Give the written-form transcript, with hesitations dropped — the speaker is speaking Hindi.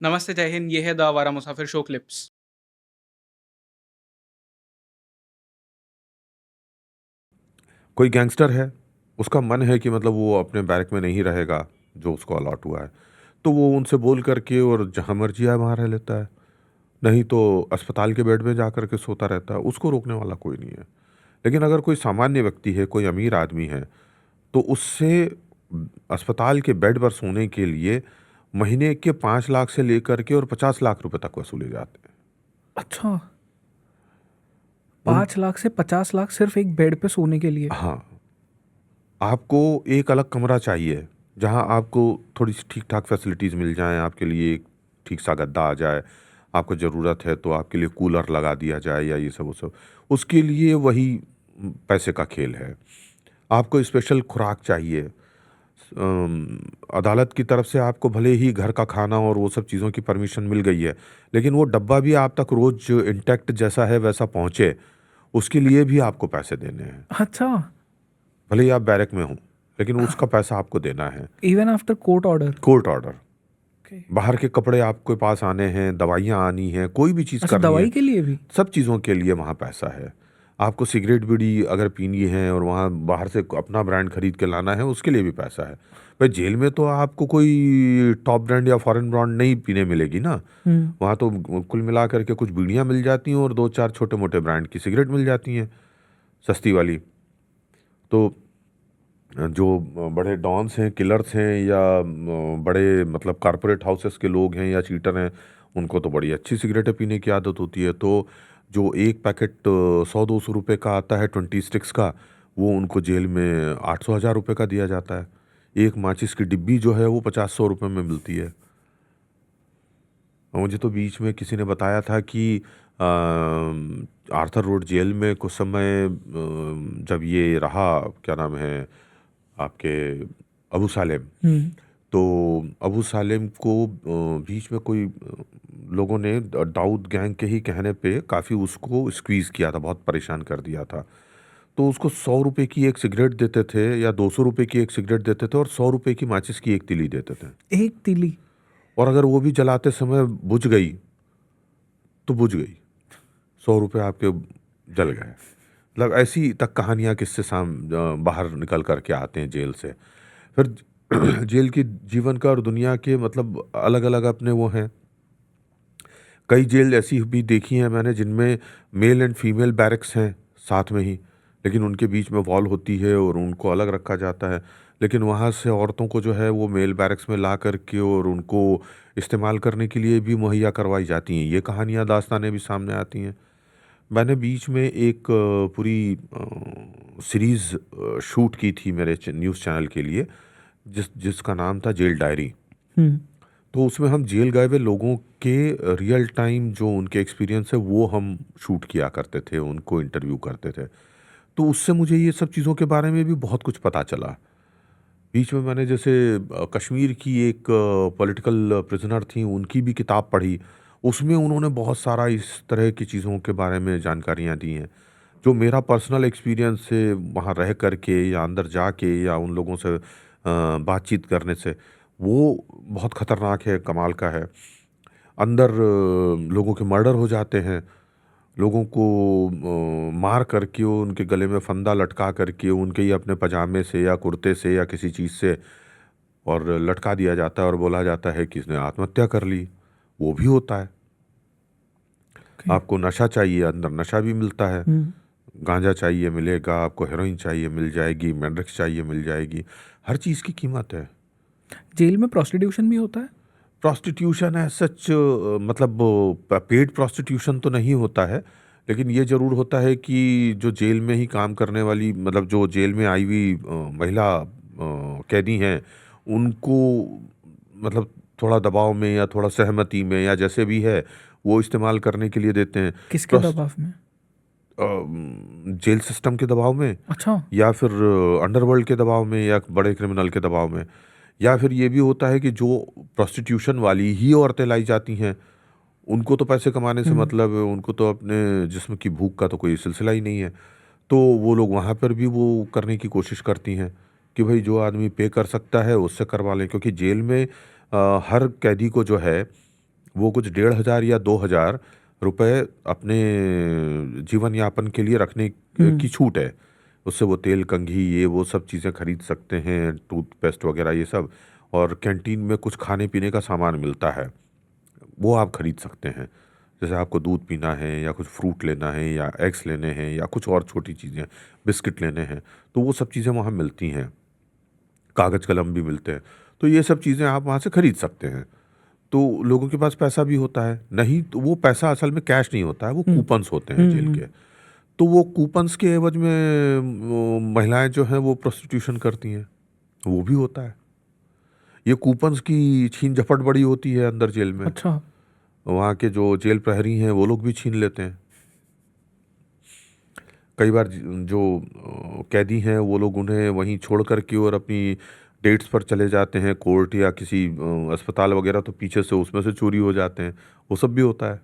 नमस्ते, जय हिंद। ये है द आवारा मुसाफिर शो क्लिप्स। कोई गैंगस्टर है, उसका मन है कि मतलब वो अपने बैरक में नहीं रहेगा, जो उसको अलॉट हुआ है। तो वो उनसे बोल करके और जहाँ मर्जी आए वहाँ रह लेता है। नहीं तो अस्पताल के बेड में जा कर के सोता रहता है, उसको रोकने वाला कोई नहीं है। लेकिन अगर कोई सामान्य व्यक्ति है, कोई अमीर आदमी है, तो उससे अस्पताल के बेड पर सोने के लिए महीने के 5 लाख से लेकर के और 50 लाख रुपए तक वसूले जाते हैं। अच्छा, उन 5 लाख से 50 लाख सिर्फ एक बेड पे सोने के लिए? हाँ, आपको एक अलग कमरा चाहिए, जहाँ आपको थोड़ी-सी ठीक-ठाक फैसिलिटीज़ मिल जाएँ, आपके लिए एक ठीक-सा गद्दा आ जाए, आपको ज़रूरत है तो आपके लिए कूलर लगा दिया जाए या ये सब वो सब। उसके लिए वही पैसे का खेल है। आपको स्पेशल खुराक चाहिए। अदालत की तरफ से आपको भले ही घर का खाना और वो सब चीज़ों की परमिशन मिल गई है, लेकिन वो डब्बा भी आप तक रोज़ इंटैक्ट जैसा है वैसा पहुँचे, उसके लिए भी आपको पैसे देने हैं। अच्छा, भले ही आप बैरक में हों, लेकिन उसका पैसा आपको देना है। Even after court order? Court order. Okay. बाहर के कपड़े आपके पास आने हैं, दवाइयाँ आनी हैं, कोई भी चीज़ अच्छा, करनी है, दवाई के लिए भी? सब चीज़ों के लिए वहाँ पैसा है। आपको सिगरेट, बीड़ी अगर पीनी है और वहाँ बाहर से अपना ब्रांड खरीद के लाना है, उसके लिए भी पैसा है। भाई जेल में तो आपको कोई टॉप ब्रांड या फॉरेन ब्रांड नहीं पीने मिलेगी ना। हुँ। वहाँ तो कुल मिला कर के कुछ बीड़ियाँ मिल जाती हैं और 2-4 छोटे-मोटे ब्रांड की सिगरेट मिल जाती हैं, सस्ती वाली। तो जो बड़े डॉन्स हैं, किलर्स हैं या बड़े मतलब कॉर्पोरेट हाउसेस के लोग हैं या चीटर हैं, उनको तो बड़ी अच्छी सिगरेटें पीने की आदत होती है। तो जो एक पैकेट 100-200 रुपए का आता है 20 स्टिक्स का, वो उनको जेल में 800-1000 रुपए का दिया जाता है। एक माचिस की डिब्बी जो है वो 50-100 रुपए में मिलती है। और मुझे तो बीच में किसी ने बताया था कि आर्थर रोड जेल में कुछ समय जब ये रहा, क्या नाम है आपके, अबू सालेम। हुँ। तो अबू सालेम को बीच में कोई लोगों ने दाऊद गैंग के ही कहने पे काफ़ी उसको स्क्वीज़ किया था, बहुत परेशान कर दिया था। तो उसको 100 रुपए की एक सिगरेट देते थे या 200 रुपए की एक सिगरेट देते थे और 100 रुपए की माचिस की एक तीली देते थे। एक तीली? और अगर वो भी जलाते समय बुझ गई, तो बुझ गई। 100 रुपए आपके जल गए। मतलब ऐसी तक कहानियाँ किस्से बाहर निकल कर के आते हैं जेल से। फिर जेल की जीवन का और दुनिया के मतलब अलग-अलग अपने वो हैं। कई जेल ऐसी भी देखी हैं मैंने जिनमें मेल एंड फीमेल बैरक्स हैं साथ में ही, लेकिन उनके बीच में वॉल होती है और उनको अलग रखा जाता है। लेकिन वहाँ से औरतों को जो है वो मेल बैरक्स में ला कर के और उनको इस्तेमाल करने के लिए भी मुहैया करवाई जाती हैं। ये कहानियाँ, दास्तानें भी सामने आती हैं। मैंने बीच में एक पूरी सीरीज़ शूट की थी मेरे न्यूज़ चैनल के लिए, जिसका नाम था जेल डायरी। हुँ। तो उसमें हम जेल गए हुए लोगों के रियल टाइम जो उनके एक्सपीरियंस है वो हम शूट किया करते थे, उनको इंटरव्यू करते थे। तो उससे मुझे ये सब चीज़ों के बारे में भी बहुत कुछ पता चला। बीच में मैंने जैसे कश्मीर की एक पॉलिटिकल प्रिजनर थी, उनकी भी किताब पढ़ी। उसमें उन्होंने बहुत सारा इस तरह की चीज़ों के बारे में जानकारियाँ दी हैं। जो मेरा पर्सनल एक्सपीरियंस है वहाँ रह कर के या अंदर जाके या उन लोगों से बातचीत करने से, वो बहुत ख़तरनाक है, कमाल का है। अंदर लोगों के मर्डर हो जाते हैं, लोगों को मार करके उनके गले में फंदा लटका करके उनके ही अपने पजामे से या कुर्ते से या किसी चीज़ से और लटका दिया जाता है और बोला जाता है कि इसने आत्महत्या कर ली। वो भी होता है। ओके। आपको नशा चाहिए, अंदर नशा भी मिलता है। हुँ। गांजा चाहिए मिलेगा, आपको हेरोइन चाहिए मिल जाएगी, मैंड्रिक्स चाहिए मिल जाएगी। हर चीज़ की कीमत है। जेल में प्रोस्टिट्यूशन भी होता है? प्रोस्टिट्यूशन है सच, मतलब पेड प्रोस्टिट्यूशन तो नहीं होता है, लेकिन ये ज़रूर होता है कि जो जेल में ही काम करने वाली मतलब जो जेल में आई हुई महिला कैदी हैं, उनको मतलब थोड़ा दबाव में या थोड़ा सहमति में या जैसे भी है, वो इस्तेमाल करने के लिए देते हैं। किसके प्रोस्ट दबाव में? जेल सिस्टम के दबाव में अच्छा। या फिर अंडरवर्ल्ड के दबाव में या बड़े क्रिमिनल के दबाव में। या फिर ये भी होता है कि जो प्रोस्टिट्यूशन वाली ही औरतें लाई जाती हैं, उनको तो पैसे कमाने से हुँ। मतलब है, उनको तो अपने जिस्म की भूख का तो कोई सिलसिला ही नहीं है। तो वो लोग वहाँ पर भी वो करने की कोशिश करती हैं कि भई जो आदमी पे कर सकता है उससे करवा लें, क्योंकि जेल में हर कैदी को जो है वो कुछ 1500 या 2000 रुपए अपने जीवन यापन के लिए रखने की छूट है। उससे वो तेल, कंघी, ये वो सब चीज़ें खरीद सकते हैं, टूथपेस्ट वगैरह ये सब। और कैंटीन में कुछ खाने पीने का सामान मिलता है, वो आप खरीद सकते हैं। जैसे आपको दूध पीना है या कुछ फ्रूट लेना है या एग्स लेने हैं या कुछ और छोटी चीज़ें, बिस्किट लेने हैं, तो वो सब चीज़ें वहाँ मिलती हैं। कागज़ कलम भी मिलते हैं। तो ये सब चीज़ें आप वहाँ से खरीद सकते हैं। तो लोगों के पास पैसा भी होता है। नहीं तो वो पैसा असल में कैश नहीं होता है, वो कूपन्स होते हैं जेल के। तो वो कूपन्स के एवज में महिलाएं जो हैं वो प्रोस्टिट्यूशन करती हैं, वो भी होता है। ये कूपन्स की छीन झपट बड़ी होती है अंदर जेल में। अच्छा। वहाँ के जो जेल प्रहरी हैं वो लोग भी छीन लेते हैं। कई बार जो कैदी हैं वो लोग उन्हें वहीं छोड़ कर के और अपनी डेट्स पर चले जाते हैं, कोर्ट या किसी अस्पताल वगैरह, तो पीछे से उसमें से चोरी हो जाते हैं। वो सब भी होता है।